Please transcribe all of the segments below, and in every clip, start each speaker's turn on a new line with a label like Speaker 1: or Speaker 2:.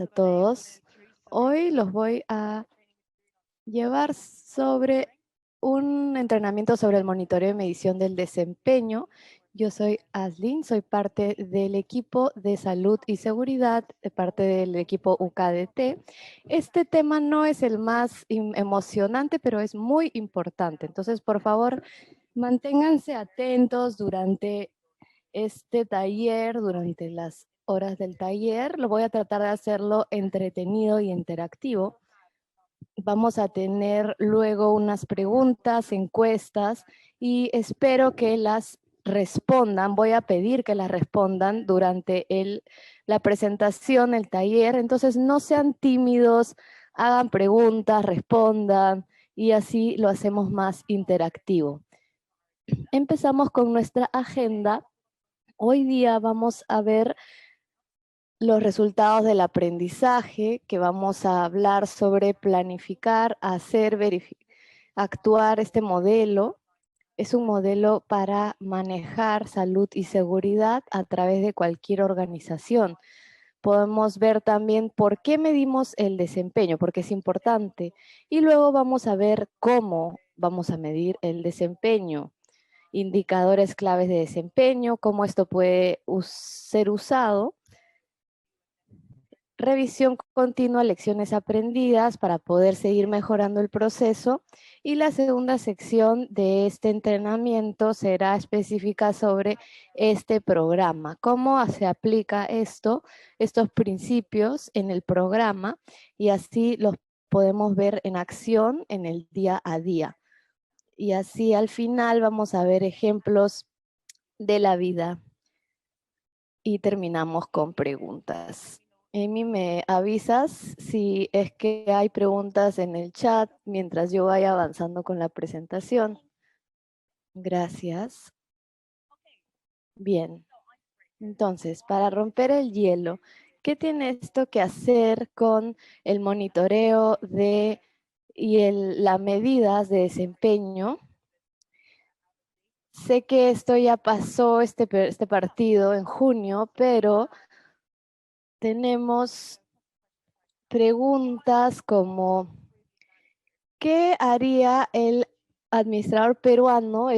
Speaker 1: A todos. Hoy los voy a llevar sobre un entrenamiento sobre el monitoreo y medición del desempeño. Yo soy Aslin, soy parte del equipo de salud y seguridad, de parte del equipo UKDT. Este tema no es el más emocionante, pero es muy importante. Entonces, por favor, manténganse atentos durante este taller, durante las horas del taller. Lo voy a tratar de hacerlo entretenido y interactivo. Vamos a tener luego unas preguntas, encuestas, y espero que las respondan. Voy a pedir que las respondan durante la presentación, el taller. Entonces no sean tímidos, hagan preguntas, respondan, y así lo hacemos más interactivo. Empezamos con nuestra agenda. Hoy día vamos a ver los resultados del aprendizaje, que vamos a hablar sobre planificar, hacer, actuar. Este modelo es un modelo para manejar salud y seguridad a través de cualquier organización. Podemos ver también por qué medimos el desempeño, porque es importante. Y luego vamos a ver cómo vamos a medir el desempeño, indicadores claves de desempeño, cómo esto puede ser usado. Revisión continua, lecciones aprendidas para poder seguir mejorando el proceso. Y la segunda sección de este entrenamiento será específica sobre este programa. Cómo se aplica estos principios en el programa, y así los podemos ver en acción en el día a día. Y así al final vamos a ver ejemplos de la vida. Y terminamos con preguntas. Amy, ¿me avisas si es que hay preguntas en el chat mientras yo vaya avanzando con la presentación? Gracias. Bien. Entonces, para romper el hielo, ¿qué tiene esto que hacer con el monitoreo y las medidas de desempeño? Sé que esto ya pasó, este partido en junio, pero tenemos preguntas como: ¿qué haría el administrador peruano,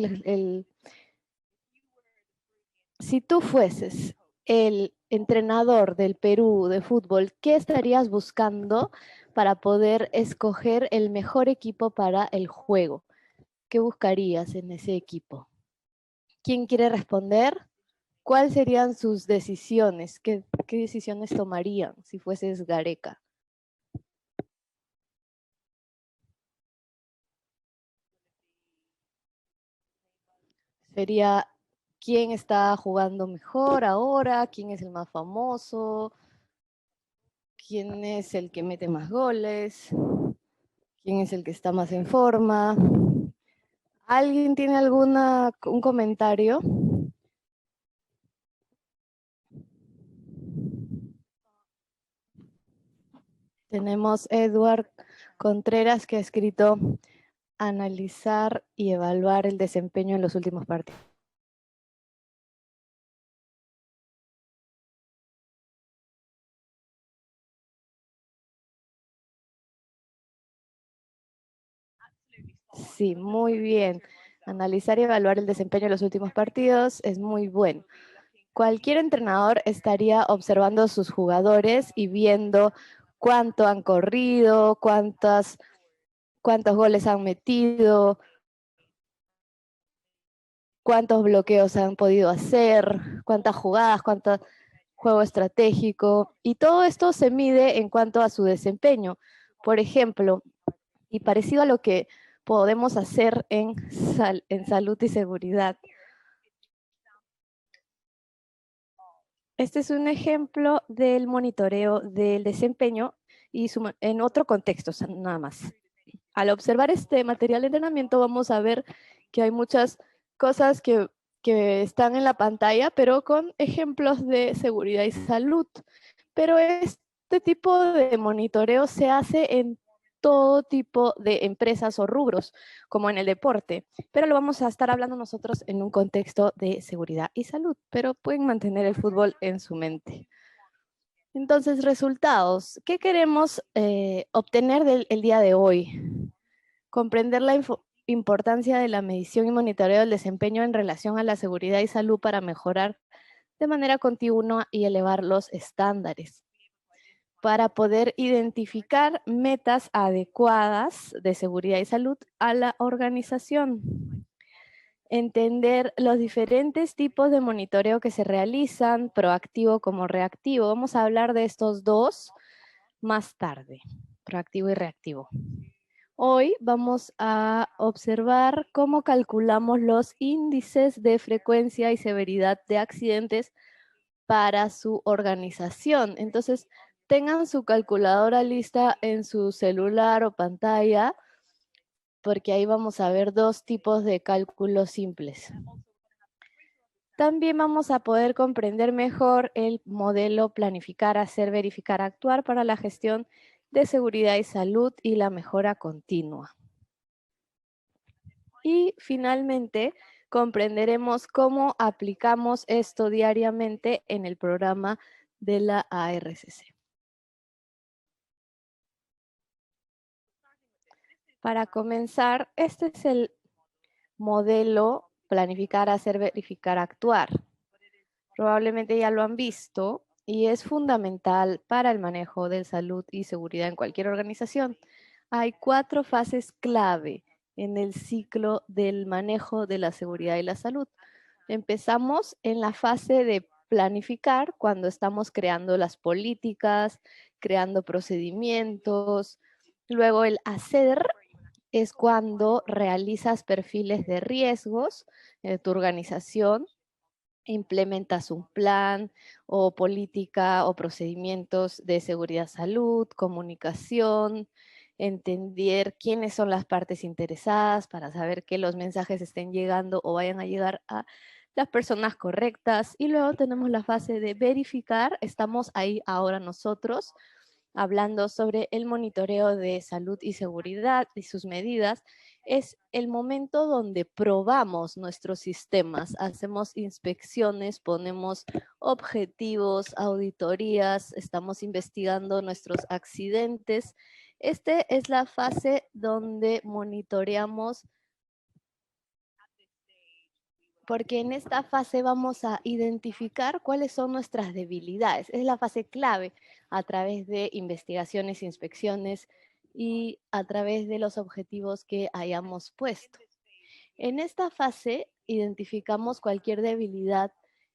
Speaker 1: si tú fueses el entrenador del Perú de fútbol? ¿Qué estarías buscando para poder escoger el mejor equipo para el juego? ¿Qué buscarías en ese equipo? ¿Quién quiere responder? ¿Cuáles serían sus decisiones? ¿Qué decisiones tomarían si fueses Gareca? Sería: ¿quién está jugando mejor ahora? ¿Quién es el más famoso? ¿Quién es el que mete más goles? ¿Quién es el que está más en forma? ¿Alguien tiene un comentario? Tenemos Edward Contreras, que ha escrito: analizar y evaluar el desempeño en los últimos partidos. Sí, muy bien. Analizar y evaluar el desempeño en los últimos partidos es muy bueno. Cualquier entrenador estaría observando sus jugadores y viendo cuánto han corrido, cuántos goles han metido, cuántos bloqueos han podido hacer, cuántas jugadas, cuánto juego estratégico. Y todo esto se mide en cuanto a su desempeño. Por ejemplo, y parecido a lo que podemos hacer en salud y seguridad. Este es un ejemplo del monitoreo del desempeño y en otro contexto, nada más. Al observar este material de entrenamiento vamos a ver que hay muchas cosas que están en la pantalla, pero con ejemplos de seguridad y salud. Pero este tipo de monitoreo se hace en todo tipo de empresas o rubros, como en el deporte, pero lo vamos a estar hablando nosotros en un contexto de seguridad y salud, pero pueden mantener el fútbol en su mente. Entonces, resultados. ¿Qué queremos obtener del día de hoy? Comprender la importancia de la medición y monitoreo del desempeño en relación a la seguridad y salud para mejorar de manera continua y elevar los estándares. Para poder identificar metas adecuadas de seguridad y salud a la organización. Entender los diferentes tipos de monitoreo que se realizan, proactivo como reactivo. Vamos a hablar de estos dos más tarde, proactivo y reactivo. Hoy vamos a observar cómo calculamos los índices de frecuencia y severidad de accidentes para su organización. Entonces, tengan su calculadora lista en su celular o pantalla, porque ahí vamos a ver dos tipos de cálculos simples. También vamos a poder comprender mejor el modelo planificar, hacer, verificar, actuar para la gestión de seguridad y salud y la mejora continua. Y finalmente, comprenderemos cómo aplicamos esto diariamente en el programa de la ARCC. Para comenzar, este es el modelo planificar, hacer, verificar, actuar. Probablemente ya lo han visto y es fundamental para el manejo de salud y seguridad en cualquier organización. Hay 4 fases clave en el ciclo del manejo de la seguridad y la salud. Empezamos en la fase de planificar, cuando estamos creando las políticas, creando procedimientos. Luego el hacer es cuando realizas perfiles de riesgos de tu organización, implementas un plan o política o procedimientos de seguridad, salud, comunicación, entender quiénes son las partes interesadas para saber que los mensajes estén llegando o vayan a llegar a las personas correctas. Y luego tenemos la fase de verificar. Estamos ahí ahora nosotros hablando sobre el monitoreo de salud y seguridad y sus medidas. Es el momento donde probamos nuestros sistemas, hacemos inspecciones, ponemos objetivos, auditorías, estamos investigando nuestros accidentes. Esta es la fase donde monitoreamos, porque en esta fase vamos a identificar cuáles son nuestras debilidades. Es la fase clave a través de investigaciones, inspecciones y a través de los objetivos que hayamos puesto. En esta fase identificamos cualquier debilidad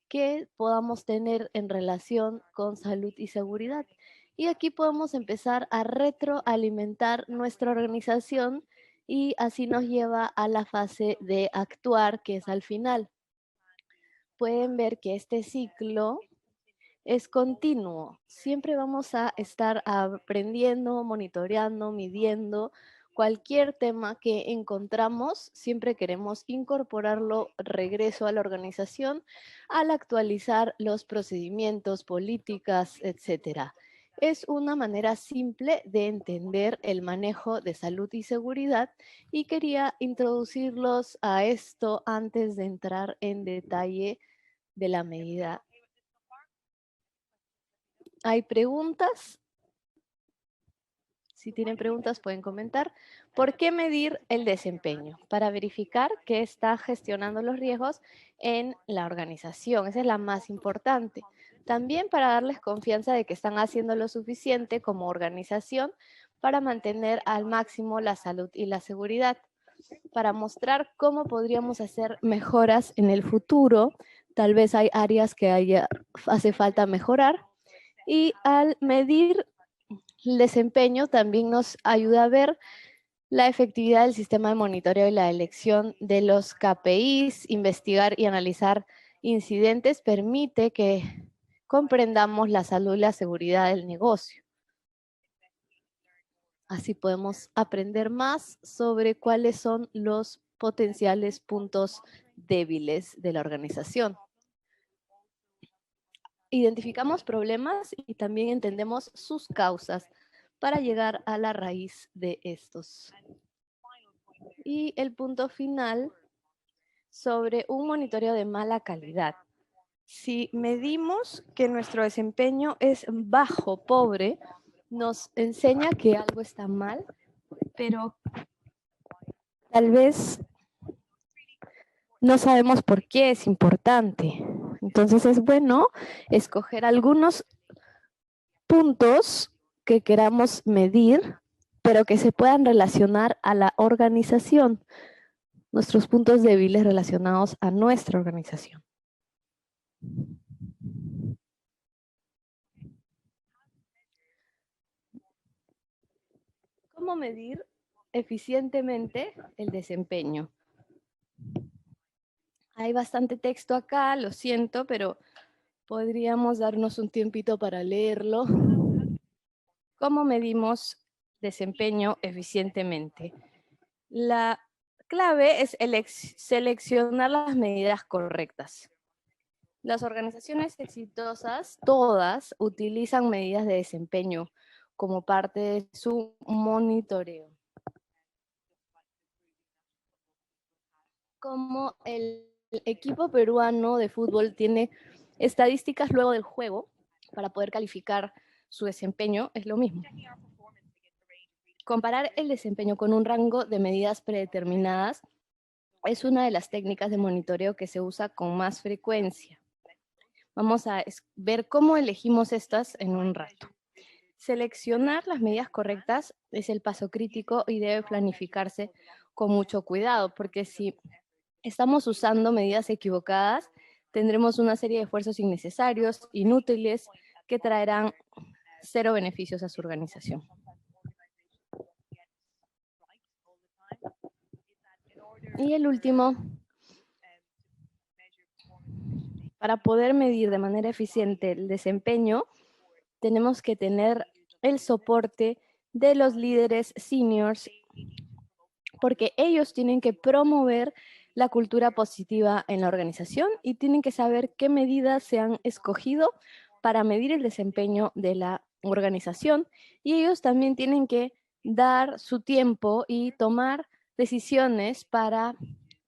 Speaker 1: que podamos tener en relación con salud y seguridad. Y aquí podemos empezar a retroalimentar nuestra organización y así nos lleva a la fase de actuar, que es al final. Pueden ver que este ciclo es continuo. Siempre vamos a estar aprendiendo, monitoreando, midiendo cualquier tema que encontramos. Siempre queremos incorporarlo regreso a la organización al actualizar los procedimientos, políticas, etcétera. Es una manera simple de entender el manejo de salud y seguridad y quería introducirlos a esto antes de entrar en detalle de la medida. ¿Hay preguntas? Si tienen preguntas pueden comentar. ¿Por qué medir el desempeño? Para verificar que está gestionando los riesgos en la organización. Esa es la más importante. También para darles confianza de que están haciendo lo suficiente como organización para mantener al máximo la salud y la seguridad. Para mostrar cómo podríamos hacer mejoras en el futuro. Tal vez hay áreas que hace falta mejorar. Y al medir el desempeño también nos ayuda a ver la efectividad del sistema de monitoreo y la elección de los KPIs, investigar y analizar incidentes permite que comprendamos la salud y la seguridad del negocio. Así podemos aprender más sobre cuáles son los potenciales puntos débiles de la organización. Identificamos problemas y también entendemos sus causas para llegar a la raíz de estos. Y el punto final sobre un monitoreo de mala calidad. Si medimos que nuestro desempeño es bajo, pobre, nos enseña que algo está mal, pero tal vez no sabemos por qué es importante. Entonces es bueno escoger algunos puntos que queramos medir, pero que se puedan relacionar a la organización, nuestros puntos débiles relacionados a nuestra organización. ¿Cómo medir eficientemente el desempeño? Hay bastante texto acá, lo siento, pero podríamos darnos un tiempito para leerlo. ¿Cómo medimos desempeño eficientemente? La clave es seleccionar las medidas correctas. Las organizaciones exitosas, todas, utilizan medidas de desempeño como parte de su monitoreo. Como el equipo peruano de fútbol tiene estadísticas luego del juego para poder calificar su desempeño, es lo mismo. Comparar el desempeño con un rango de medidas predeterminadas es una de las técnicas de monitoreo que se usa con más frecuencia. Vamos a ver cómo elegimos estas en un rato. Seleccionar las medidas correctas es el paso crítico y debe planificarse con mucho cuidado, porque si estamos usando medidas equivocadas, tendremos una serie de esfuerzos innecesarios, inútiles, que traerán cero beneficios a su organización. Y el último, para poder medir de manera eficiente el desempeño, tenemos que tener el soporte de los líderes seniors, porque ellos tienen que promover la cultura positiva en la organización y tienen que saber qué medidas se han escogido para medir el desempeño de la organización, y ellos también tienen que dar su tiempo y tomar decisiones para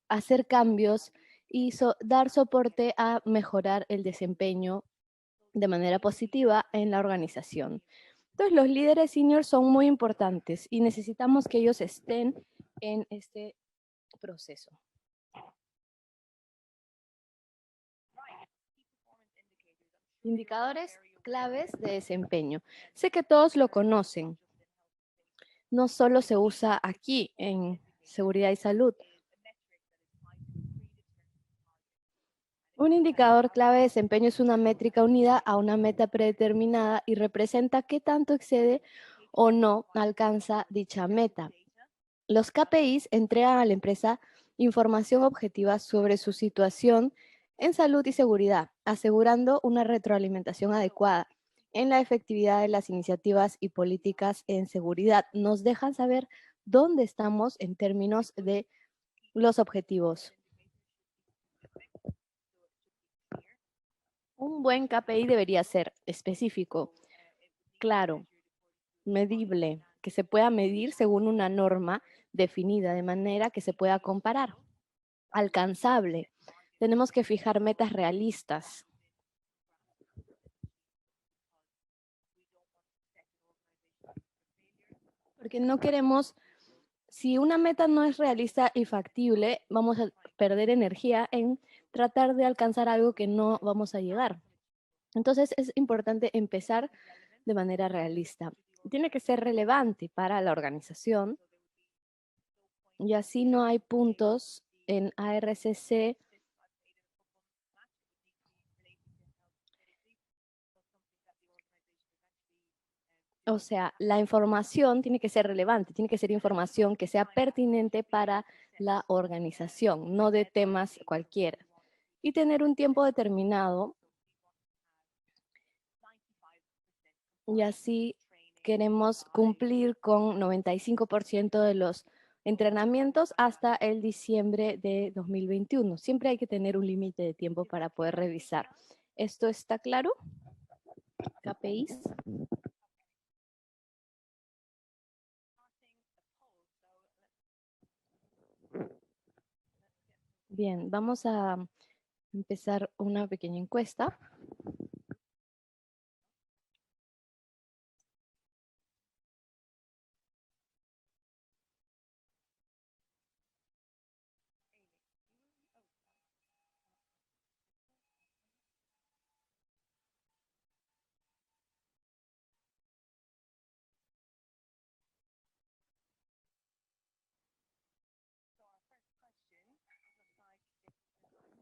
Speaker 1: hacer cambios y dar soporte a mejorar el desempeño de manera positiva en la organización. Entonces, los líderes seniors son muy importantes y necesitamos que ellos estén en este proceso. Indicadores claves de desempeño. Sé que todos lo conocen. No solo se usa aquí en seguridad y salud. Un indicador clave de desempeño es una métrica unida a una meta predeterminada y representa qué tanto excede o no alcanza dicha meta. Los KPIs entregan a la empresa información objetiva sobre su situación en salud y seguridad, asegurando una retroalimentación adecuada en la efectividad de las iniciativas y políticas en seguridad. Nos dejan saber dónde estamos en términos de los objetivos. Un buen KPI debería ser específico, claro, medible, que se pueda medir según una norma definida de manera que se pueda comparar. Alcanzable. Tenemos que fijar metas realistas. Porque no queremos, si una meta no es realista y factible, vamos a perder energía en tratar de alcanzar algo que no vamos a llegar. Entonces es importante empezar de manera realista. Tiene que ser relevante para la organización y así no hay puntos en ARCC O sea, la información tiene que ser relevante, tiene que ser información que sea pertinente para la organización, no de temas cualquiera. Y tener un tiempo determinado. Y así queremos cumplir con 95% de los entrenamientos hasta el diciembre de 2021. Siempre hay que tener un límite de tiempo para poder revisar. ¿Esto está claro? KPIs. Bien, vamos a empezar una pequeña encuesta.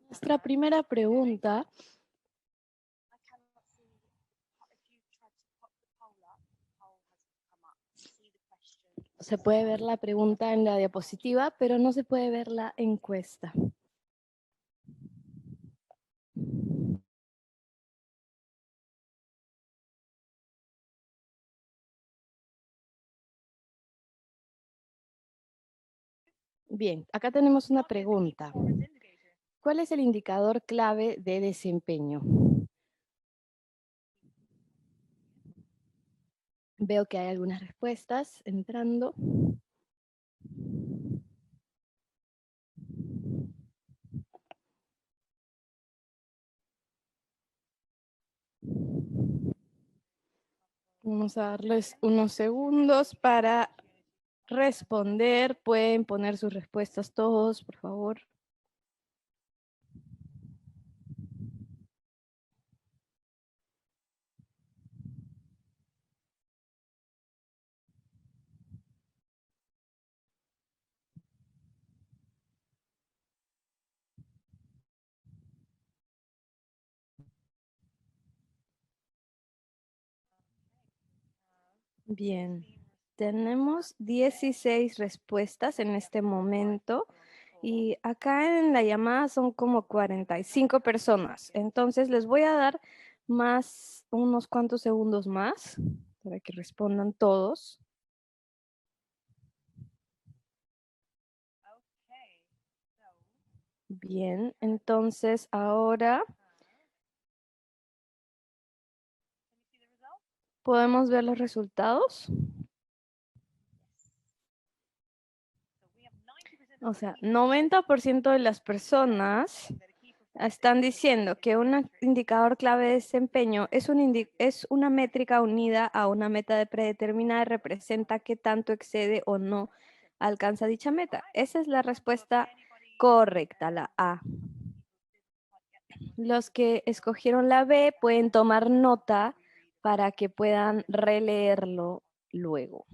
Speaker 1: Nuestra primera pregunta se puede ver la pregunta en la diapositiva, pero no se puede ver la encuesta. Bien, acá tenemos una pregunta. ¿Cuál es el indicador clave de desempeño? Veo que hay algunas respuestas entrando. Vamos a darles unos segundos para responder. Pueden poner sus respuestas todos, por favor. Bien, tenemos 16 respuestas en este momento y acá en la llamada son como 45 personas. Entonces les voy a dar unos cuantos segundos más para que respondan todos. Bien, entonces ahora podemos ver los resultados. O sea, 90% de las personas están diciendo que un indicador clave de desempeño es una métrica unida a una meta predeterminada y representa qué tanto excede o no alcanza dicha meta. Esa es la respuesta correcta, la A. Los que escogieron la B pueden tomar nota para que puedan releerlo luego.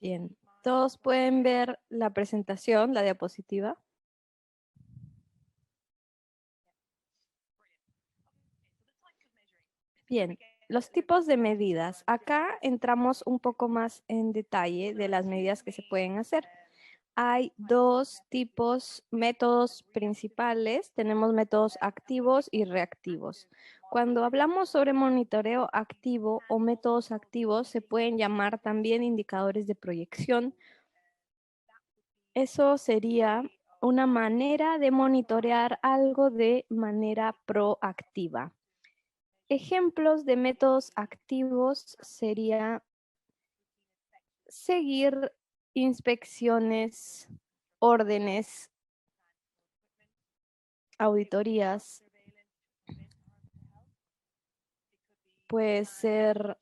Speaker 1: Bien, todos pueden ver la presentación, la diapositiva. Bien, los tipos de medidas. Acá entramos un poco más en detalle de las medidas que se pueden hacer. Hay dos métodos principales. Tenemos métodos activos y reactivos. Cuando hablamos sobre monitoreo activo o métodos activos, se pueden llamar también indicadores de proyección. Eso sería una manera de monitorear algo de manera proactiva. Ejemplos de métodos activos sería seguir inspecciones, órdenes, auditorías. Puede ser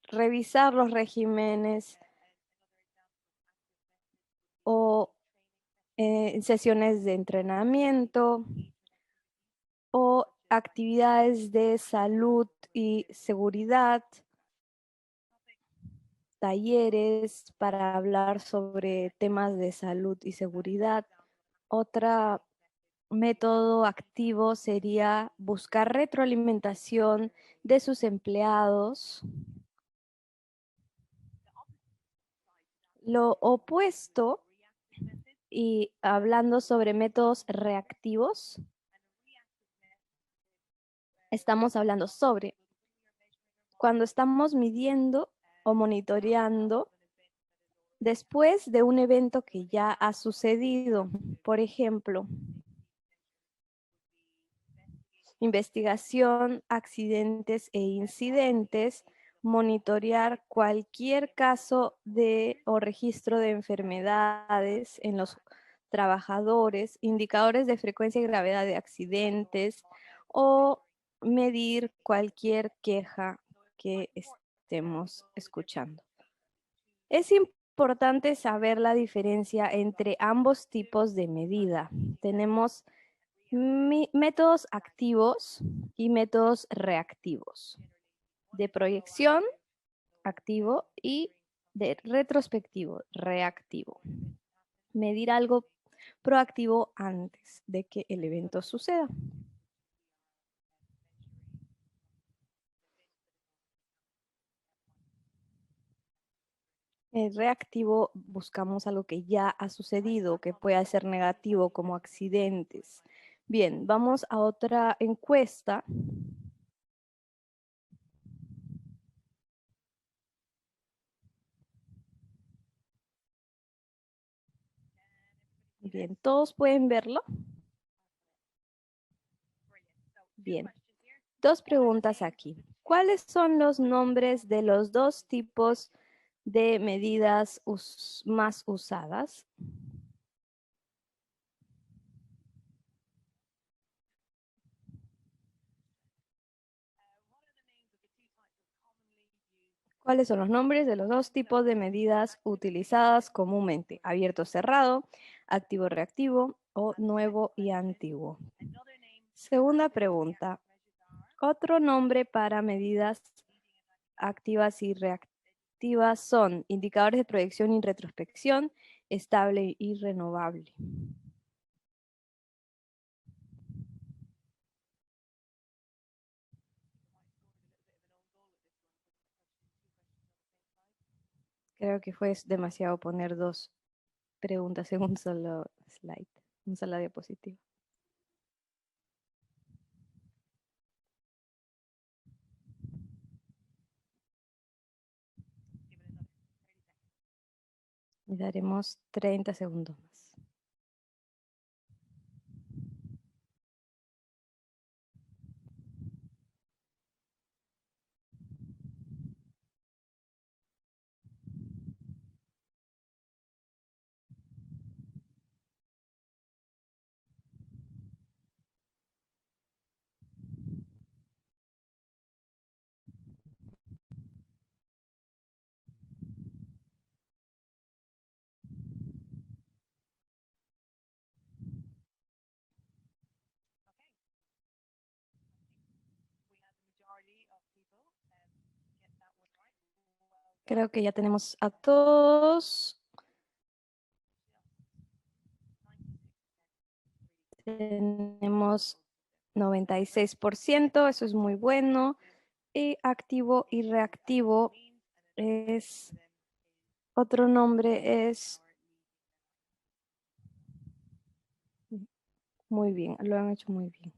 Speaker 1: revisar los regímenes o sesiones de entrenamiento o actividades de salud y seguridad, talleres para hablar sobre temas de salud y seguridad. Otra método activo sería buscar retroalimentación de sus empleados. Lo opuesto, y hablando sobre métodos reactivos, estamos hablando sobre cuando estamos midiendo o monitoreando después de un evento que ya ha sucedido. Por ejemplo, investigación, accidentes e incidentes, monitorear cualquier caso de o registro de enfermedades en los trabajadores, indicadores de frecuencia y gravedad de accidentes o medir cualquier queja que estemos escuchando. Es importante saber la diferencia entre ambos tipos de medida. Tenemos métodos activos y métodos reactivos. De proyección, activo, y de retrospectivo, reactivo. Medir algo proactivo antes de que el evento suceda. El reactivo buscamos algo que ya ha sucedido, que pueda ser negativo, como accidentes. Bien, vamos a otra encuesta. Bien, ¿todos pueden verlo? Bien. Dos preguntas aquí. ¿Cuáles son los nombres de los dos tipos de medidas más usadas? ¿Cuáles son los nombres de los dos tipos de medidas utilizadas comúnmente? Abierto, cerrado, activo, reactivo o nuevo y antiguo. Segunda pregunta. Otro nombre para medidas activas y reactivas son indicadores de proyección y retrospección, estable y renovable. Creo que fue demasiado poner dos preguntas en un solo slide, una sola diapositiva. Le daremos 30 segundos más. Creo que ya tenemos a todos. Tenemos 96%, eso es muy bueno. Y activo y reactivo es, otro nombre es, muy bien, lo han hecho muy bien.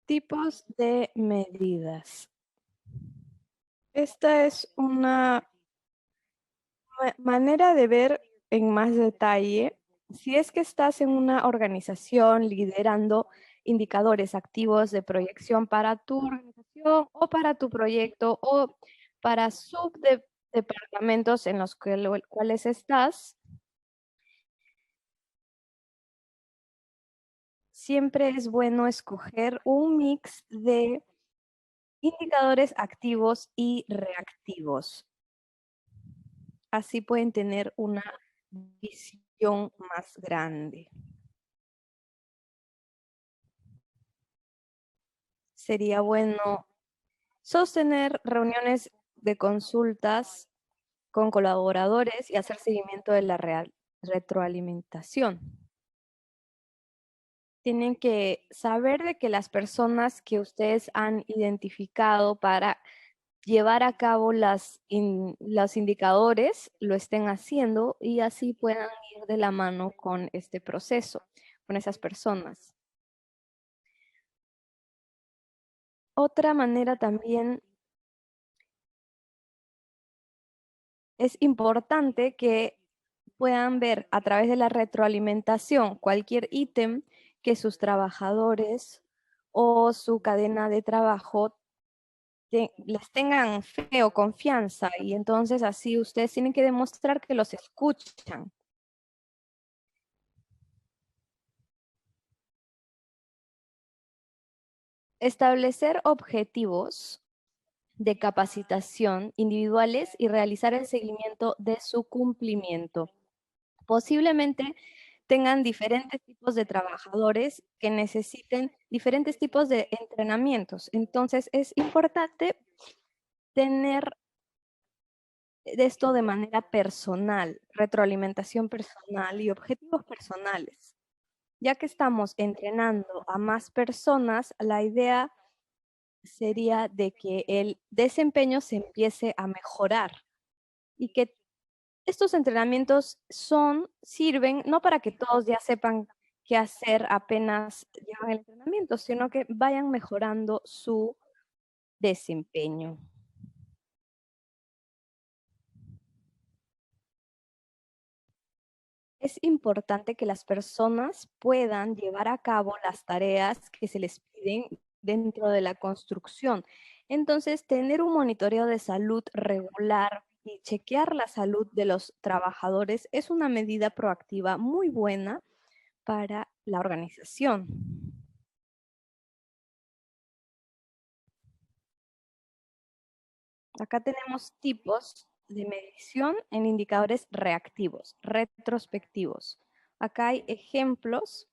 Speaker 1: Tipos de medidas. Esta es una manera de ver en más detalle si es que estás en una organización liderando indicadores activos de proyección para tu organización o para tu proyecto o para subdepartamentos en los cuales estás. Siempre es bueno escoger un mix de indicadores activos y reactivos. Así pueden tener una visión más grande. Sería bueno sostener reuniones de consultas con colaboradores y hacer seguimiento de la retroalimentación. Tienen que saber de que las personas que ustedes han identificado para llevar a cabo los indicadores lo estén haciendo y así puedan ir de la mano con este proceso, con esas personas. Otra manera también es importante que puedan ver a través de la retroalimentación cualquier ítem que sus trabajadores o su cadena de trabajo les tengan fe o confianza, y entonces así ustedes tienen que demostrar que los escuchan. Establecer objetivos de capacitación individuales y realizar el seguimiento de su cumplimiento. Posiblemente tengan diferentes tipos de trabajadores que necesiten diferentes tipos de entrenamientos. Entonces es importante tener esto de manera personal, retroalimentación personal y objetivos personales. Ya que estamos entrenando a más personas, la idea sería de que el desempeño se empiece a mejorar y que estos entrenamientos sirven no para que todos ya sepan qué hacer apenas llevan el entrenamiento, sino que vayan mejorando su desempeño. Es importante que las personas puedan llevar a cabo las tareas que se les piden dentro de la construcción. Entonces, tener un monitoreo de salud regular y chequear la salud de los trabajadores es una medida proactiva muy buena para la organización. Acá tenemos tipos de medición en indicadores reactivos, retrospectivos. Acá hay ejemplos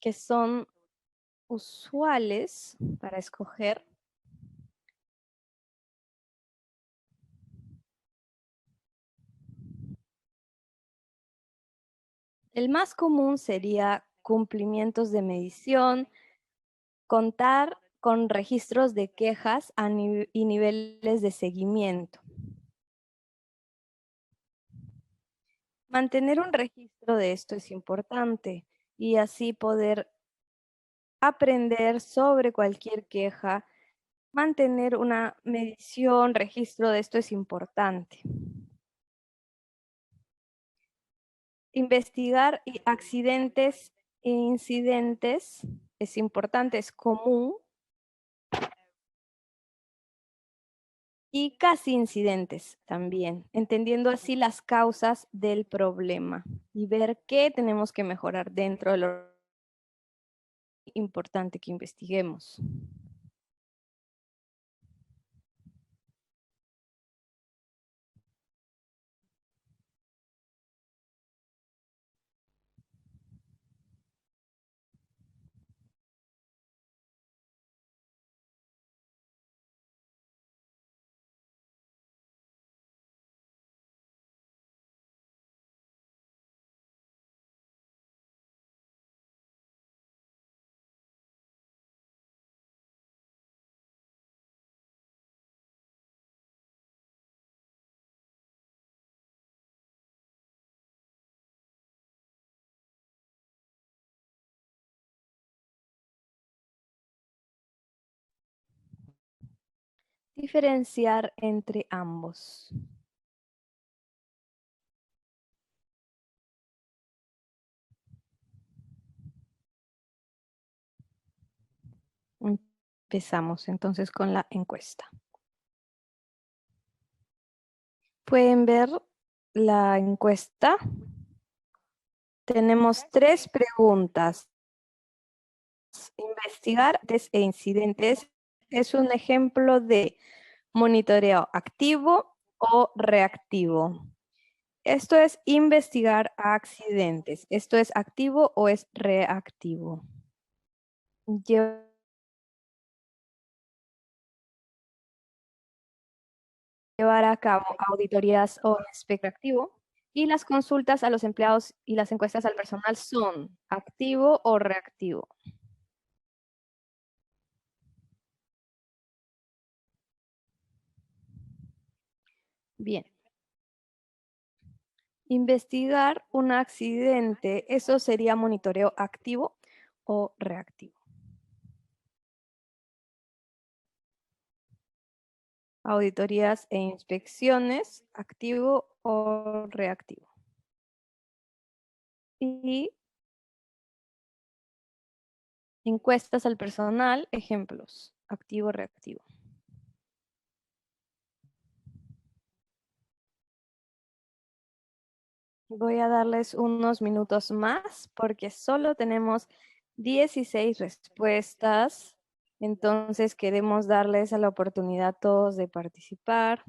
Speaker 1: que son usuales para escoger. El más común sería cumplimientos de medición, contar con registros de quejas y niveles de seguimiento. Mantener un registro de esto es importante y así poder aprender sobre cualquier queja. Mantener una medición, registro de esto es importante. Investigar accidentes e incidentes es importante, es común. Y casi incidentes también, entendiendo así las causas del problema y ver qué tenemos que mejorar dentro de lo importante que investiguemos. Diferenciar entre ambos. Empezamos entonces con la encuesta. Pueden ver la encuesta. Tenemos 3 preguntas. Investigar e incidentes es un ejemplo de monitoreo activo o reactivo. Esto es investigar accidentes. ¿Esto es activo o es reactivo?
Speaker 2: llevar a cabo auditorías o inspección activo, y las consultas a los empleados y las encuestas al personal son activo o reactivo. Bien. Investigar un accidente, eso sería monitoreo activo o reactivo. Auditorías e inspecciones, activo o reactivo. Y encuestas al personal, ejemplos, activo o reactivo. Voy a darles unos minutos más porque solo tenemos 16 respuestas. Entonces queremos darles a la oportunidad a todos de participar.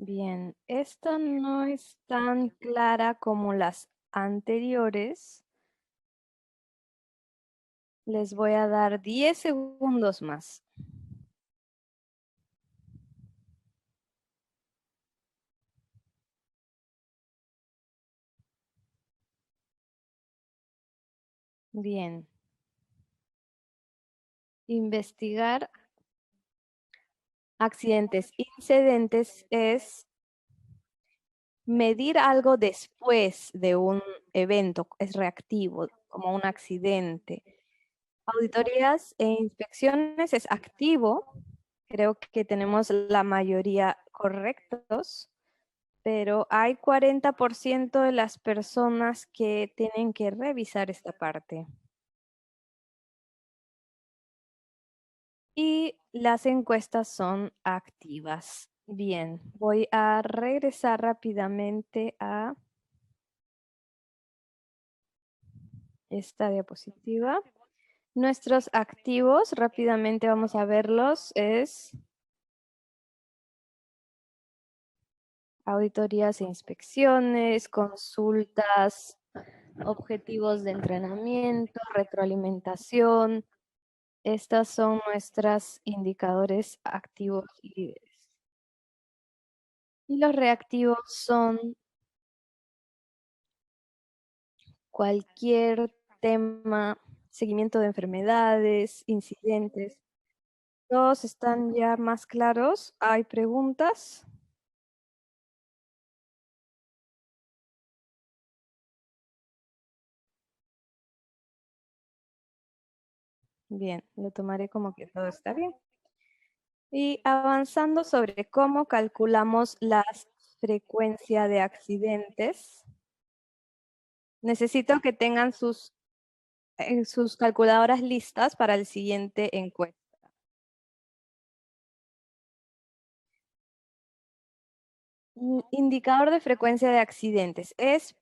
Speaker 2: Bien, esta no es tan clara como las anteriores. Les voy a dar 10 segundos más. Bien. Investigar accidentes incidentes es medir algo después de un evento, es reactivo, como un accidente. Auditorías e inspecciones es activo. Creo que tenemos la mayoría correctos, pero hay 40% de las personas que tienen que revisar esta parte. Y las encuestas son activas. Bien, voy a regresar rápidamente a esta diapositiva. Nuestros activos, rápidamente vamos a verlos, es auditorías e inspecciones, consultas, objetivos de entrenamiento, retroalimentación. Estas son nuestros indicadores activos y líderes. Y los reactivos son cualquier tema, seguimiento de enfermedades, incidentes. ¿Todos están ya más claros? ¿Hay preguntas? Bien, lo tomaré como que todo está bien. Y avanzando sobre cómo calculamos la frecuencia de accidentes, necesito que tengan sus calculadoras listas para el siguiente encuesta. Indicador de frecuencia de accidentes es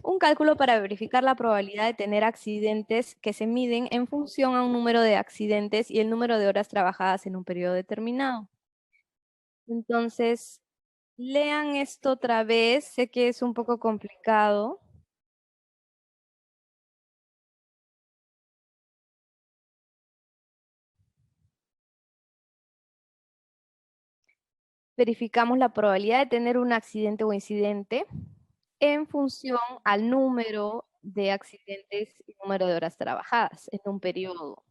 Speaker 2: un cálculo para verificar la probabilidad de tener accidentes que se miden en función a un número de accidentes y el número de horas trabajadas en un periodo determinado. Entonces, lean esto otra vez, sé que es un poco complicado. Verificamos la probabilidad de tener un accidente o incidente en función al número de accidentes y número de horas trabajadas en un periodo.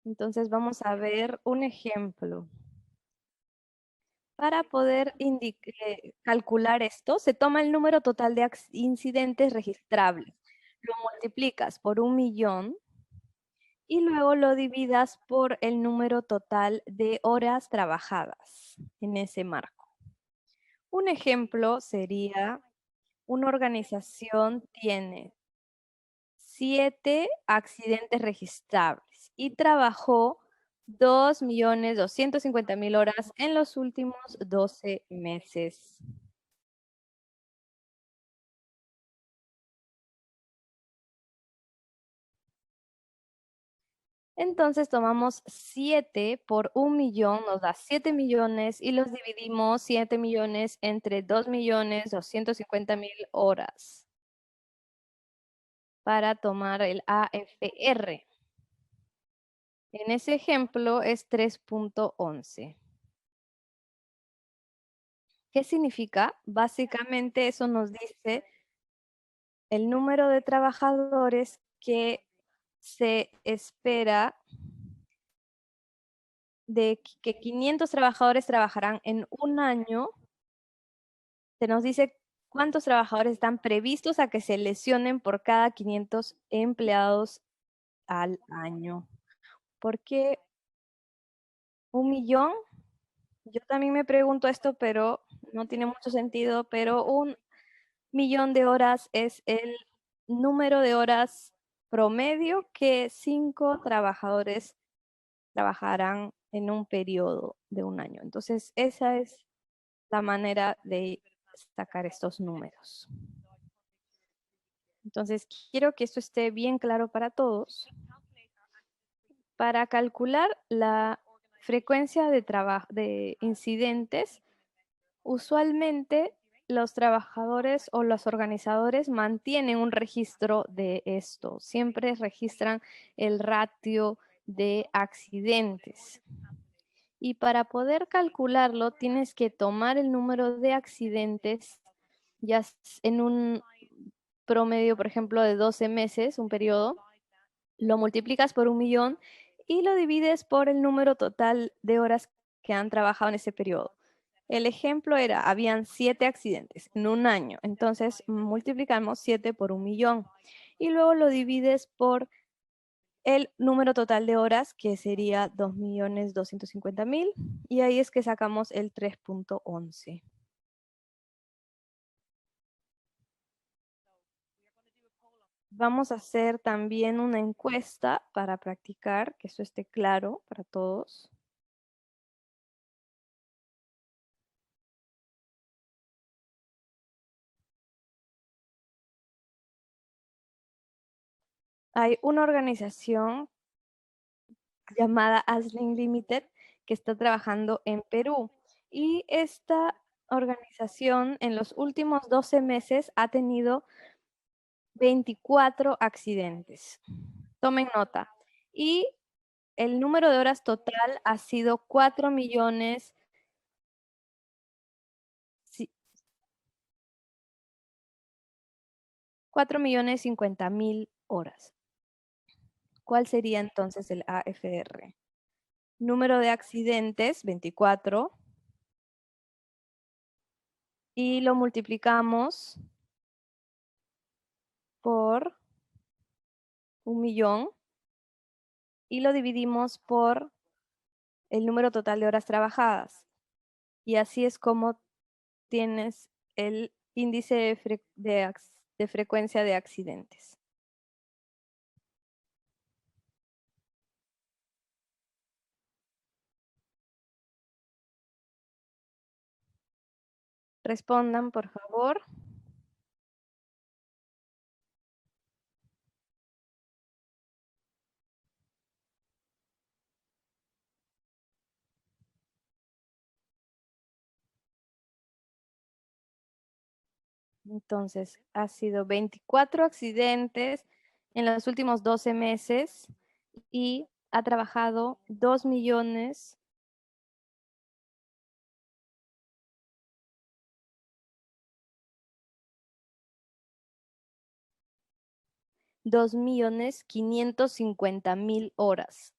Speaker 2: Entonces vamos a ver un ejemplo. Para poder calcular esto, se toma el número total de incidentes registrables, lo multiplicas por 1.000.000 y luego lo dividas por el número total de horas trabajadas en ese marco. Un ejemplo sería una organización tiene 7 accidentes registrables y trabajó 2.250.000 horas en los últimos 12 meses. Entonces tomamos 7 por 1.000.000, nos da 7 millones y los dividimos 7 millones entre 2.250.000 horas para tomar el AFR. En ese ejemplo es 3.11. ¿Qué significa? Básicamente eso nos dice el número de trabajadores que se espera de que 500 trabajadores trabajarán en un año. Se nos dice cuántos trabajadores están previstos a que se lesionen por cada 500 empleados al año. ¿Por qué 1.000.000? Yo también me pregunto esto, pero no tiene mucho sentido, pero 1.000.000 de horas es el número de horas promedio que 5 trabajadores trabajarán en un periodo de un año. Entonces, esa es la manera de sacar estos números. Entonces, quiero que esto esté bien claro para todos. Para calcular la frecuencia de incidentes, usualmente los trabajadores o los organizadores mantienen un registro de esto. Siempre registran el ratio de accidentes. Y para poder calcularlo, tienes que tomar el número de accidentes ya en un promedio, por ejemplo, de 12 meses, un periodo, lo multiplicas por 1.000.000 y lo divides por el número total de horas que han trabajado en ese periodo. El ejemplo era, habían 7 accidentes en un año, entonces multiplicamos 7 por 1.000.000 y luego lo divides por el número total de horas, que sería 2.250.000, y ahí es que sacamos el 3.11. Vamos a hacer también una encuesta para practicar, que eso esté claro para todos. Hay una organización llamada Aslin Limited que está trabajando en Perú. Y esta organización en los últimos 12 meses ha tenido 24 accidentes. Tomen nota. Y el número de horas total ha sido 4.000.000, 4.050.000 horas. ¿Cuál sería entonces el AFR? Número de accidentes, 24. Y lo multiplicamos por 1.000.000 y lo dividimos por el número total de horas trabajadas. Y así es como tienes el índice de frecuencia de accidentes. Respondan, por favor. Entonces, ha sido 24 accidentes en los últimos 12 meses y ha trabajado 2.000.000. 2.550.000 horas.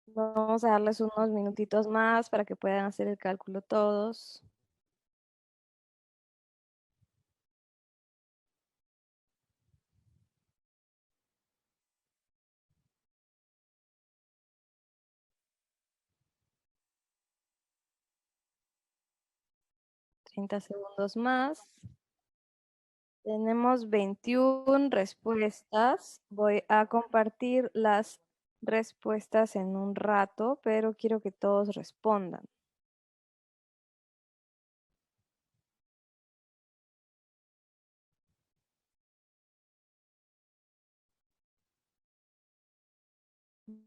Speaker 2: Vamos a darles unos minutitos más para que puedan hacer el cálculo todos. 30 segundos más. Tenemos 21 respuestas. Voy a compartir las respuestas en un rato, pero quiero que todos respondan.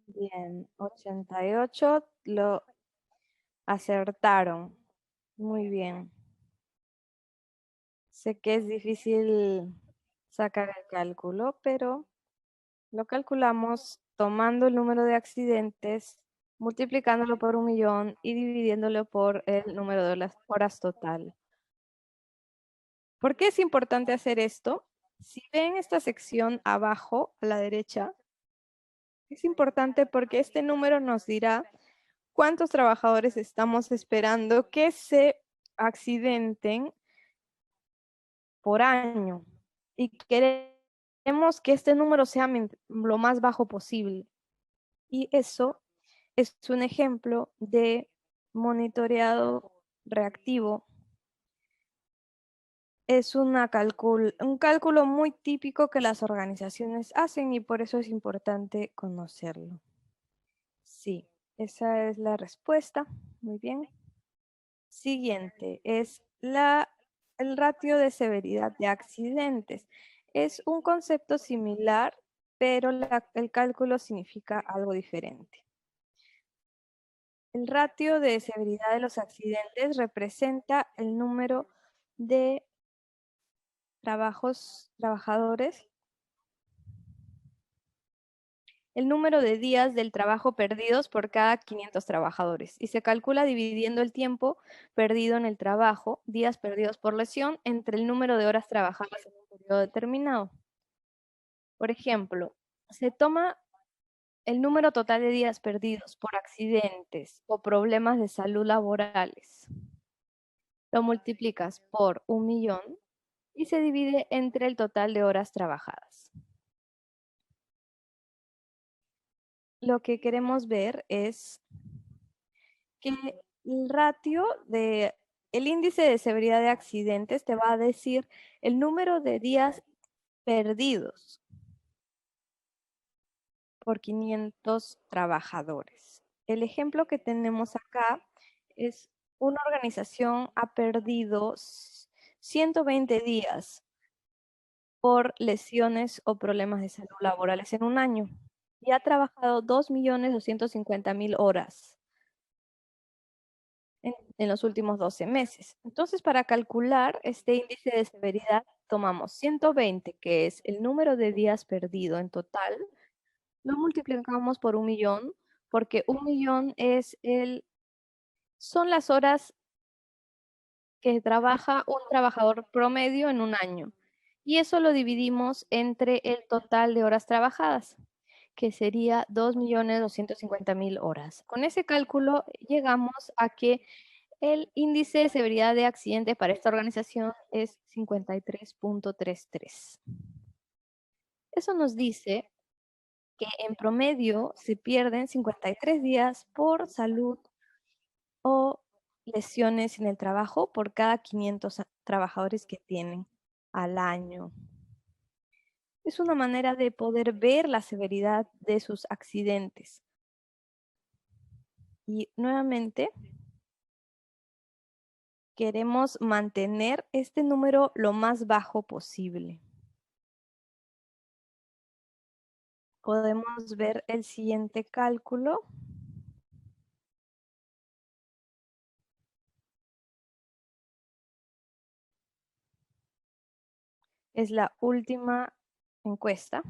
Speaker 2: Bien, 88 lo acertaron. Muy bien. Sé que es difícil sacar el cálculo, pero lo calculamos tomando el número de accidentes, multiplicándolo por 1.000.000 y dividiéndolo por el número de las horas total. ¿Por qué es importante hacer esto? Si ven esta sección abajo a la derecha, es importante porque este número nos dirá cuántos trabajadores estamos esperando que se accidenten por año. Y queremos que este número sea lo más bajo posible. Y eso es un ejemplo de monitoreado reactivo. Es un cálculo muy típico que las organizaciones hacen y por eso es importante conocerlo. Sí, esa es la respuesta. Muy bien. Siguiente es el ratio de severidad de accidentes. Es un concepto similar, pero el cálculo significa algo diferente. El ratio de severidad de los accidentes representa el número de trabajadores, el número de días del trabajo perdidos por cada 500 trabajadores y se calcula dividiendo el tiempo perdido en el trabajo, días perdidos por lesión, entre el número de horas trabajadas en un periodo determinado. Por ejemplo, se toma el número total de días perdidos por accidentes o problemas de salud laborales. Lo multiplicas por 1.000.000 y se divide entre el total de horas trabajadas. Lo que queremos ver es que el índice de severidad de accidentes te va a decir el número de días perdidos por 500 trabajadores. El ejemplo que tenemos acá es una organización ha perdido 120 días por lesiones o problemas de salud laborales en un año y ha trabajado 2.250.000 horas en los últimos 12 meses. Entonces, para calcular este índice de severidad, tomamos 120, que es el número de días perdido en total, lo multiplicamos por 1.000.000, porque 1.000.000 son las horas que trabaja un trabajador promedio en un año. Y eso lo dividimos entre el total de horas trabajadas, que sería 2.250.000 horas. Con ese cálculo llegamos a que el índice de severidad de accidentes para esta organización es 53.33. Eso nos dice que en promedio se pierden 53 días por salud o lesiones en el trabajo por cada 500 trabajadores que tienen al año. Es una manera de poder ver la severidad de sus accidentes. Y nuevamente, queremos mantener este número lo más bajo posible. Podemos ver el siguiente cálculo. Es la última encuesta.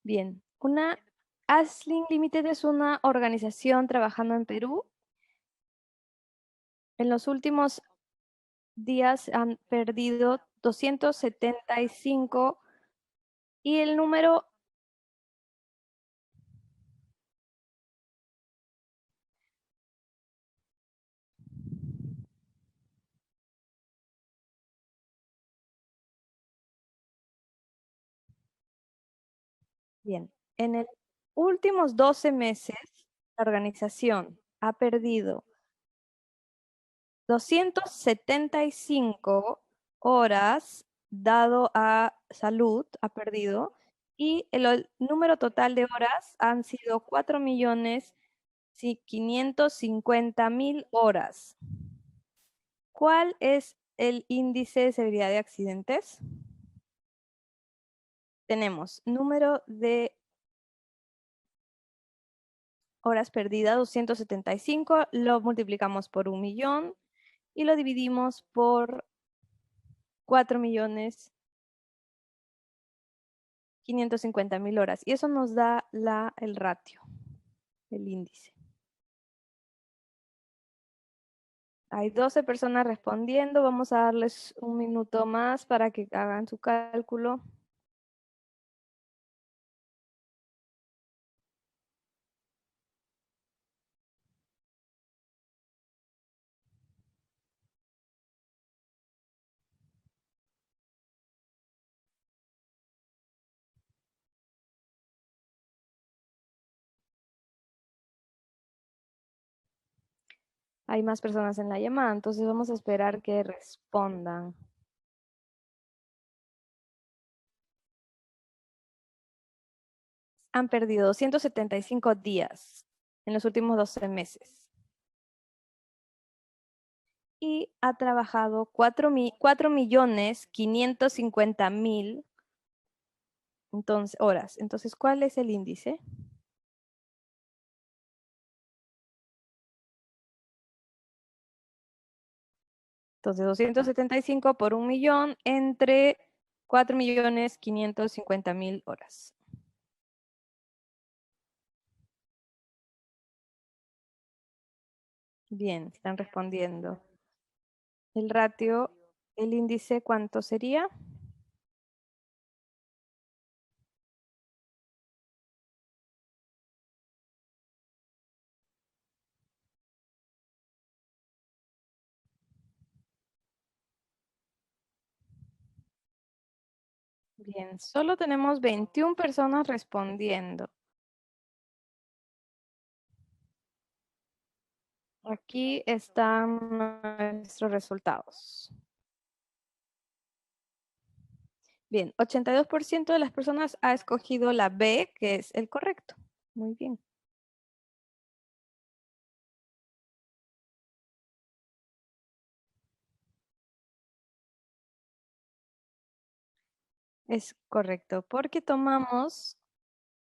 Speaker 2: Bien, Aslin Limited es una organización trabajando en Perú. En los últimos días han perdido 275 y el número Bien, en los últimos 12 meses, la organización ha perdido 275 horas dado a salud, ha perdido, y el número total de horas han sido 4.550.000 horas. ¿Cuál es el índice de severidad de accidentes? Tenemos número de horas perdidas, 275, lo multiplicamos por 1.000.000 y lo dividimos por 4.550.000 horas. Y eso nos da el ratio, el índice. Hay 12 personas respondiendo. Vamos a darles un minuto más para que hagan su cálculo. Hay más personas en la llamada, entonces vamos a esperar que respondan. Han perdido 275 días en los últimos 12 meses. Y ha trabajado 4.550.000 horas. Entonces, ¿cuál es el índice? Entonces, 275 por 1.000.000 entre 4.550.000 horas. Bien, están respondiendo. El ratio, el índice, ¿cuánto sería? Bien, solo tenemos 21 personas respondiendo. Aquí están nuestros resultados. Bien, 82% de las personas ha escogido la B, que es el correcto. Muy bien. Es correcto, porque tomamos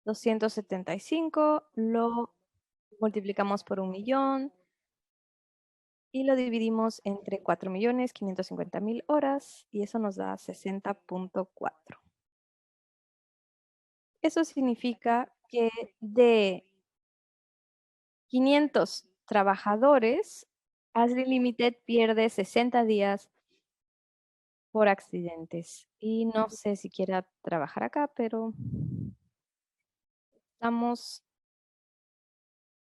Speaker 2: 275, lo multiplicamos por 1.000.000 y lo dividimos entre 4.550.000 horas y eso nos da 60.4. Eso significa que de 500 trabajadores, Ashley Limited pierde 60 días por accidentes. Y no sé si quiera trabajar acá, pero estamos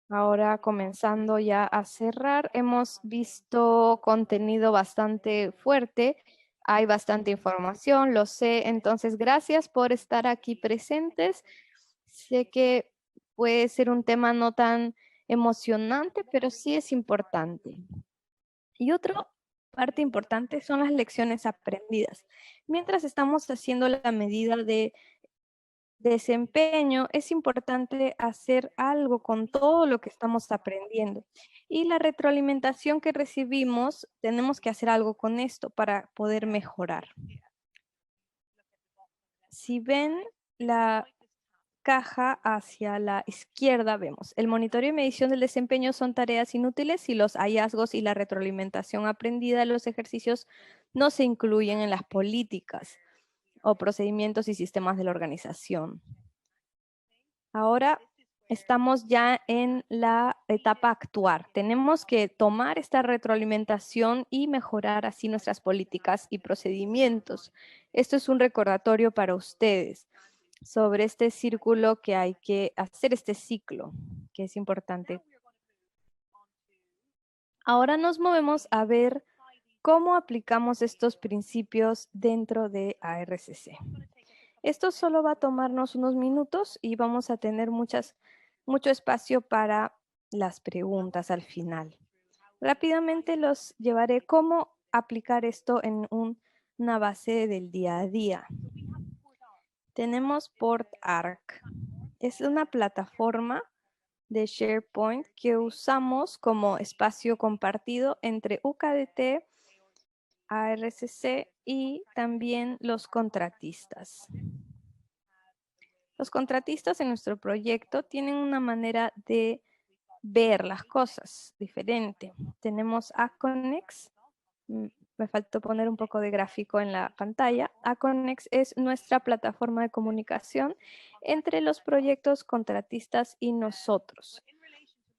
Speaker 2: ahora comenzando ya a cerrar. Hemos visto contenido bastante fuerte. Hay bastante información, lo sé. Entonces, gracias por estar aquí presentes. Sé que puede ser un tema no tan emocionante, pero sí es importante. Y otra parte importante son las lecciones aprendidas. Mientras estamos haciendo la medida de desempeño, es importante hacer algo con todo lo que estamos aprendiendo. Y la retroalimentación que recibimos, tenemos que hacer algo con esto para poder mejorar. Si ven la caja hacia la izquierda, vemos el monitoreo y medición del desempeño son tareas inútiles si los hallazgos y la retroalimentación aprendida de los ejercicios no se incluyen en las políticas o procedimientos y sistemas de la organización. Ahora estamos ya en la etapa actuar. Tenemos que tomar esta retroalimentación y mejorar así nuestras políticas y procedimientos. Esto es un recordatorio para ustedes sobre este círculo que hay que hacer, este ciclo, que es importante. Ahora nos movemos a ver cómo aplicamos estos principios dentro de ARCC. Esto solo va a tomarnos unos minutos y vamos a tener mucho espacio para las preguntas al final. Rápidamente los llevaré cómo aplicar esto en una base del día a día. Tenemos PortArc. Es una plataforma de SharePoint que usamos como espacio compartido entre UKDT, ARCC y también los contratistas. Los contratistas en nuestro proyecto tienen una manera de ver las cosas diferente. Tenemos Aconex. Me faltó poner un poco de gráfico en la pantalla. Aconex es nuestra plataforma de comunicación entre los proyectos contratistas y nosotros.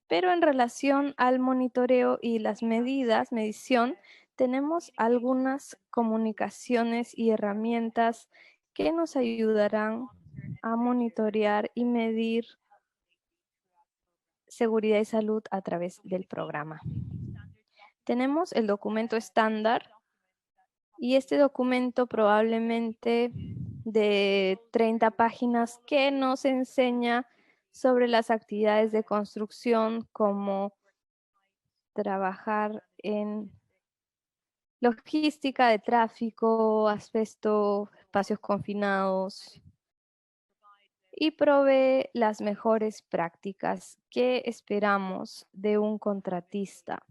Speaker 2: Pero en relación al monitoreo y las medición, tenemos algunas comunicaciones y herramientas que nos ayudarán a monitorear y medir seguridad y salud a través del programa. Tenemos el documento estándar y este documento probablemente de 30 páginas que nos enseña sobre las actividades de construcción, como trabajar en logística de tráfico, asbesto, espacios confinados, y provee las mejores prácticas que esperamos de un contratista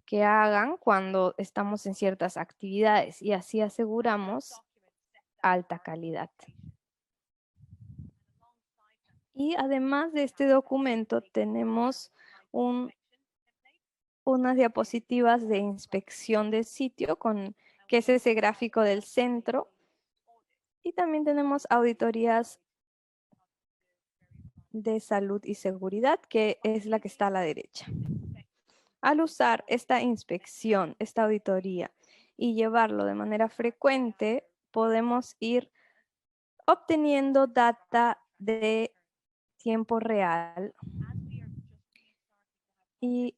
Speaker 2: que hagan cuando estamos en ciertas actividades, y así aseguramos alta calidad. Y además de este documento tenemos unas diapositivas de inspección del sitio, que es ese gráfico del centro. Y también tenemos auditorías de salud y seguridad, que es la que está a la derecha. Al usar esta inspección, esta auditoría, y llevarlo de manera frecuente, podemos ir obteniendo data de tiempo real. Y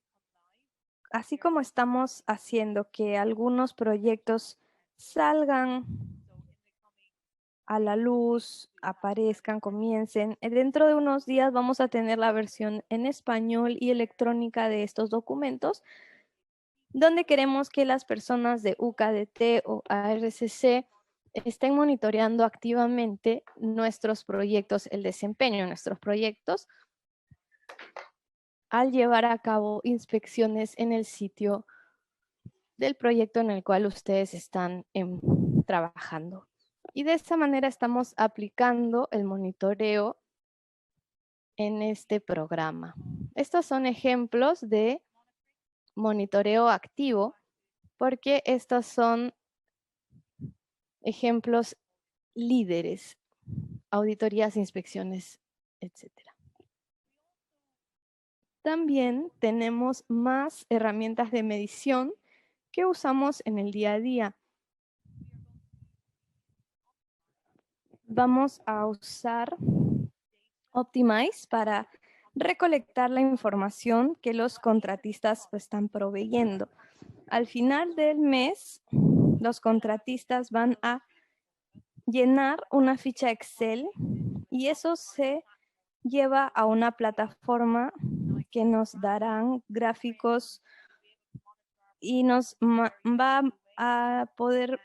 Speaker 2: así como estamos haciendo que algunos proyectos salgan a la luz, aparezcan, comiencen, dentro de unos días vamos a tener la versión en español y electrónica de estos documentos, donde queremos que las personas de UKDT o ARCC estén monitoreando activamente nuestros proyectos, el desempeño de nuestros proyectos, al llevar a cabo inspecciones en el sitio del proyecto en el cual ustedes están trabajando. Y de esta manera estamos aplicando el monitoreo en este programa. Estos son ejemplos de monitoreo activo, porque estos son ejemplos líderes, auditorías, inspecciones, etc. También tenemos más herramientas de medición que usamos en el día a día. Vamos a usar Optimize para recolectar la información que los contratistas están proveyendo. Al final del mes, los contratistas van a llenar una ficha Excel y eso se lleva a una plataforma que nos darán gráficos y nos va a poder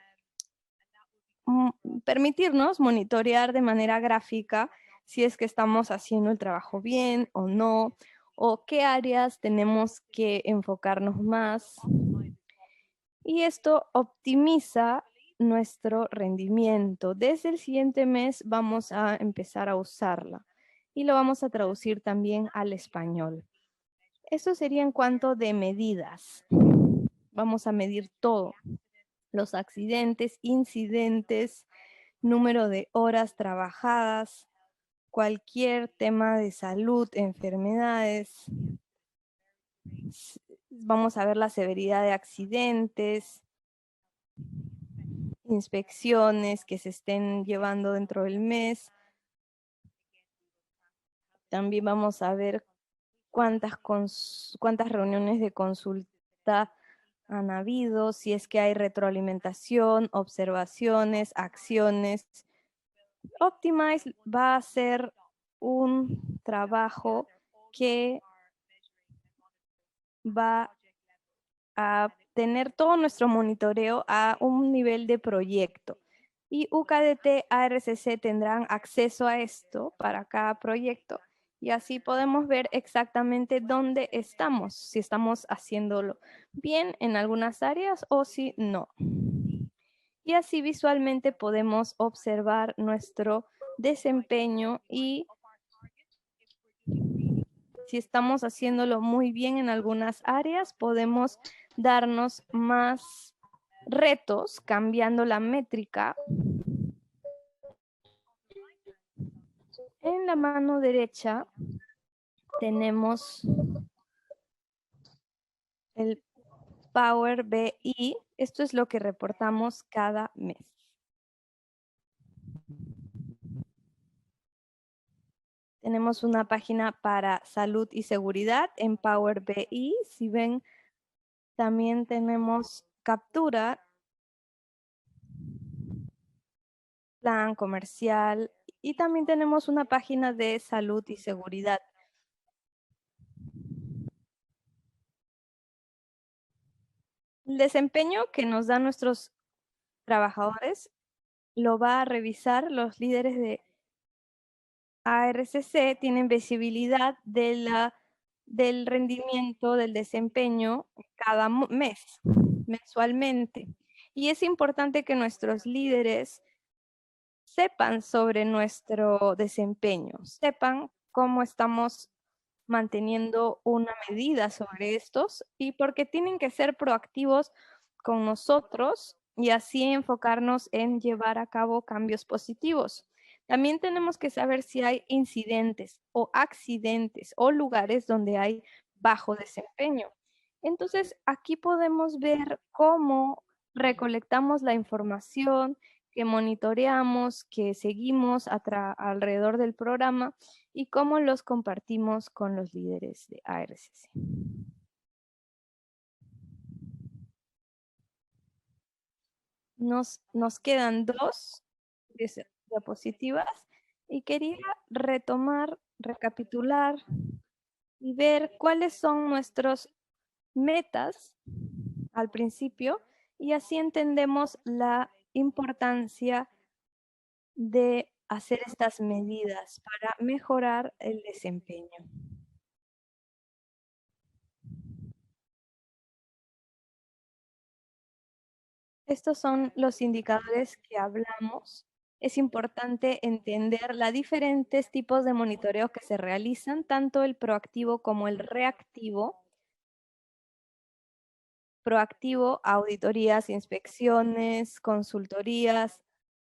Speaker 2: permitirnos monitorear de manera gráfica si es que estamos haciendo el trabajo bien o no, o qué áreas tenemos que enfocarnos más. Y esto optimiza nuestro rendimiento. Desde el siguiente mes vamos a empezar a usarla y lo vamos a traducir también al español. Eso sería en cuanto de medidas. Vamos a medir todo: los accidentes, incidentes, número de horas trabajadas, cualquier tema de salud, enfermedades. Vamos a ver la severidad de accidentes, inspecciones que se estén llevando dentro del mes. También vamos a ver cuántas reuniones de consulta han habido, si es que hay retroalimentación, observaciones, acciones. Optimize va a ser un trabajo que va a tener todo nuestro monitoreo a un nivel de proyecto. Y UKDT, ARCC tendrán acceso a esto para cada proyecto. Y así podemos ver exactamente dónde estamos, si estamos haciéndolo bien en algunas áreas o si no. Y así visualmente podemos observar nuestro desempeño y si estamos haciéndolo muy bien en algunas áreas, podemos darnos más retos cambiando la métrica. En la mano derecha tenemos el Power BI. Esto es lo que reportamos cada mes. Tenemos una página para salud y seguridad en Power BI. Si ven, también tenemos captura, plan comercial y también tenemos una página de salud y seguridad. El desempeño que nos dan nuestros trabajadores lo va a revisar los líderes de ARCC, tienen visibilidad del rendimiento, del desempeño cada mes, mensualmente. Y es importante que nuestros líderes sepan sobre nuestro desempeño, sepan cómo estamos manteniendo una medida sobre estos y porque tienen que ser proactivos con nosotros y así enfocarnos en llevar a cabo cambios positivos. También tenemos que saber si hay incidentes o accidentes o lugares donde hay bajo desempeño. Entonces, aquí podemos ver cómo recolectamos la información que monitoreamos, que seguimos alrededor del programa y cómo los compartimos con los líderes de ARCC. Nos quedan dos diapositivas y quería retomar, recapitular y ver cuáles son nuestros metas al principio y así entendemos la importancia de hacer estas medidas para mejorar el desempeño. Estos son los indicadores que hablamos. Es importante entender los diferentes tipos de monitoreo que se realizan, tanto el proactivo como el reactivo. Proactivo, auditorías, inspecciones, consultorías.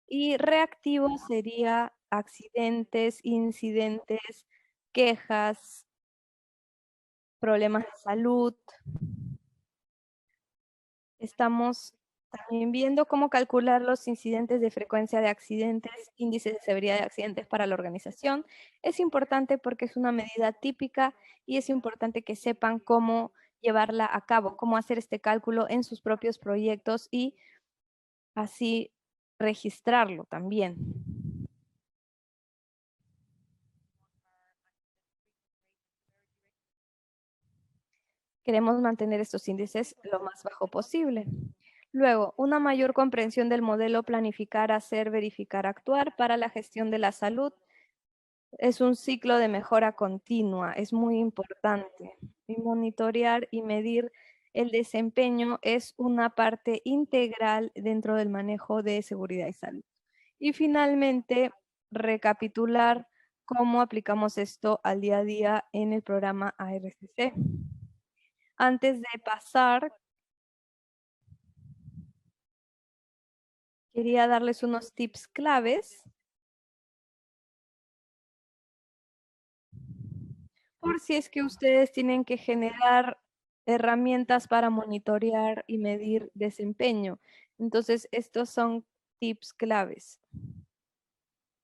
Speaker 2: Y reactivo sería accidentes, incidentes, quejas, problemas de salud. Estamos también viendo cómo calcular los incidentes de frecuencia de accidentes, índices de severidad de accidentes para la organización. Es importante porque es una medida típica y es importante que sepan cómo llevarla a cabo, cómo hacer este cálculo en sus propios proyectos y así registrarlo también. Queremos mantener estos índices lo más bajo posible. Luego, una mayor comprensión del modelo planificar, hacer, verificar, actuar para la gestión de la salud. Es un ciclo de mejora continua, es muy importante. Y monitorear y medir el desempeño es una parte integral dentro del manejo de seguridad y salud. Y finalmente, recapitular cómo aplicamos esto al día a día en el programa ARCC. Antes de pasar, quería darles unos tips claves por si es que ustedes tienen que generar herramientas para monitorear y medir desempeño. Entonces, estos son tips claves.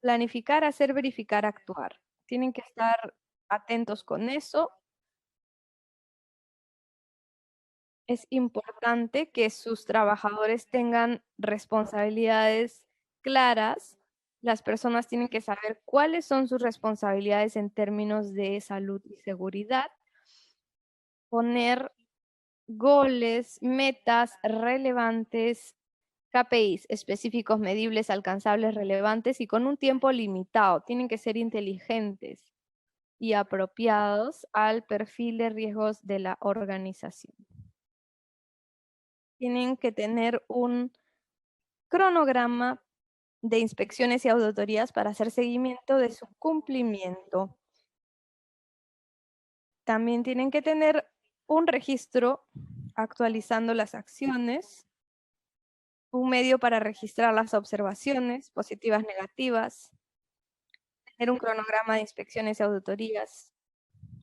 Speaker 2: Planificar, hacer, verificar, actuar. Tienen que estar atentos con eso. es importante que sus trabajadores tengan responsabilidades claras. Las personas tienen que saber cuáles son sus responsabilidades en términos de salud y seguridad. Poner goles, metas relevantes, KPIs específicos, medibles, alcanzables, relevantes y con un tiempo limitado. Tienen que ser inteligentes y apropiados al perfil de riesgos de la organización. Tienen que tener un cronograma de inspecciones y auditorías para hacer seguimiento de su cumplimiento. También tienen que tener un registro actualizando las acciones, un medio para registrar las observaciones positivas, negativas, tener un cronograma de inspecciones y auditorías.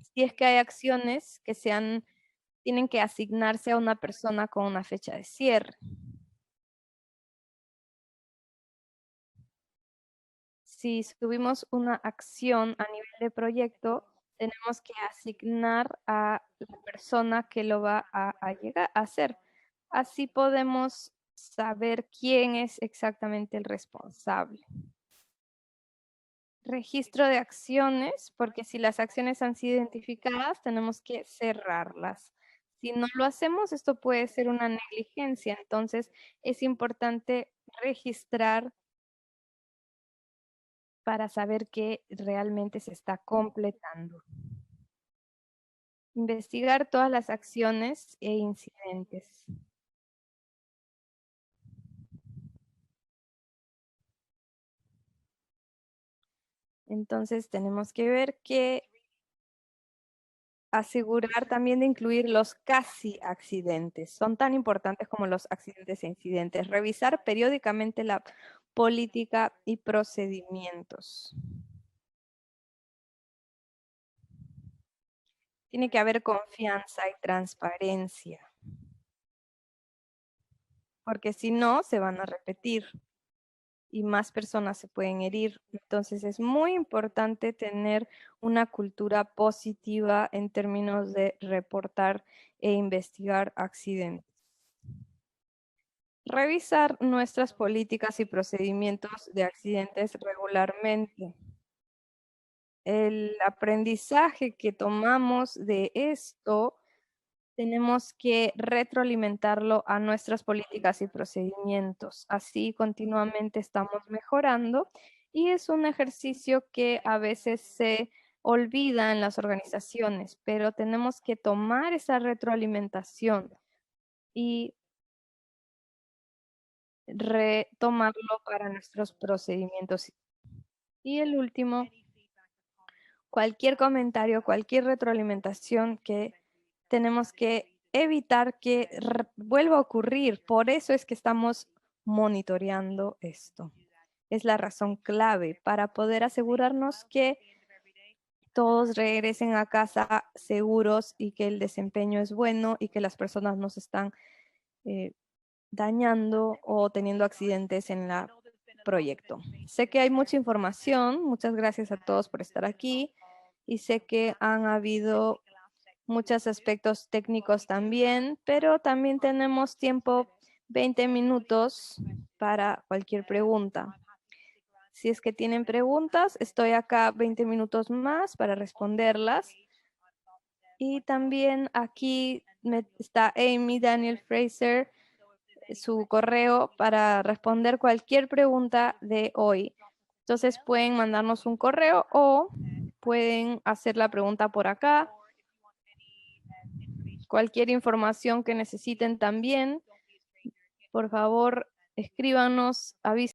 Speaker 2: Si es que hay acciones que tienen que asignarse a una persona con una fecha de cierre. Si tuvimos una acción a nivel de proyecto, tenemos que asignar a la persona que lo va a llegar a hacer. Así podemos saber quién es exactamente el responsable. Registro de acciones, porque si las acciones han sido identificadas, tenemos que cerrarlas. Si no lo hacemos, esto puede ser una negligencia. Entonces, es importante registrar para saber qué realmente se está completando. Investigar todas las acciones e incidentes. Entonces tenemos que ver que asegurar también de incluir los casi accidentes. Son tan importantes como los accidentes e incidentes. Revisar periódicamente la política y procedimientos. Tiene que haber confianza y transparencia, porque si no, se van a repetir y más personas se pueden herir. Entonces es muy importante tener una cultura positiva en términos de reportar e investigar accidentes. Revisar nuestras políticas y procedimientos de accidentes regularmente. El aprendizaje que tomamos de esto tenemos que retroalimentarlo a nuestras políticas y procedimientos. Así continuamente estamos mejorando y es un ejercicio que a veces se olvida en las organizaciones, pero tenemos que tomar esa retroalimentación y retomarlo para nuestros procedimientos. Y el último, cualquier comentario, cualquier retroalimentación que tenemos que evitar que vuelva a ocurrir. Por eso es que estamos monitoreando esto. Es la razón clave para poder asegurarnos que todos regresen a casa seguros y que el desempeño es bueno y que las personas no se están dañando o teniendo accidentes en el proyecto. Sé que hay mucha información. Muchas gracias a todos por estar aquí. Y sé que han habido muchos aspectos técnicos también, pero también tenemos tiempo, 20 minutos para cualquier pregunta. Si es que tienen preguntas, estoy acá 20 minutos más para responderlas. Y también aquí está Amy Daniel Fraser, su correo para responder cualquier pregunta de hoy. Entonces pueden mandarnos un correo o pueden hacer la pregunta por acá. Cualquier información que necesiten también, por favor, escríbanos, avisen.